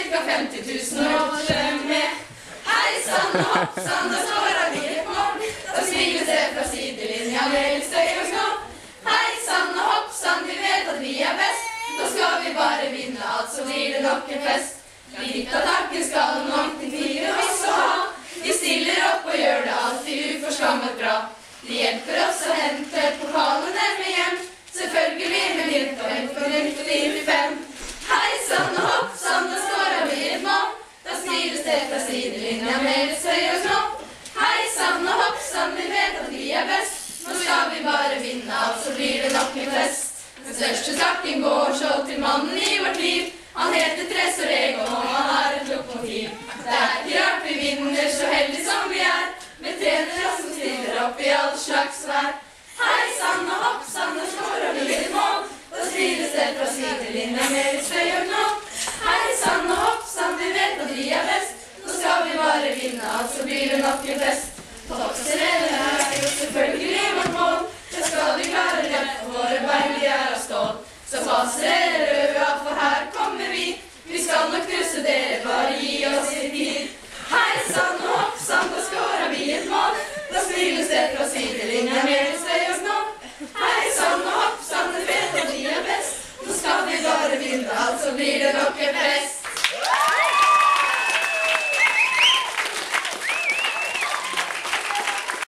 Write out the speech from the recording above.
cirka 50 000 rådere med. Hei sann og hopp sann, da står vi i et mål. Da smiles det fra sidelinja med litt støy og skål. Hei sann og hopp sann, vi vet at vi er best. Da skal vi bare vinne alt, så blir det nok en fest. Litt av takken skal nok til fire også ha. De stiller opp og gjør det alltid uforskammet bra. De hjelper oss å hente pokalene med hjem. Selvfølgelig med litt og helt for rundt 4-5. Hei sann og hopp sann, da skårer vi et mål. Da smiles det fra sidelinja med litt støy og skrål. Hei sann og hopp sann, vi vet at vi er best. Nå skal vi bare vinne alt, så blir det nok en fest. Den største takken går så til mannen i vårt liv. Han heter Tresorego, og han har et lokomotiv. Det er ikke rart vi vinner så heldig som vi er, med trenere som stiller opp i all slags vær.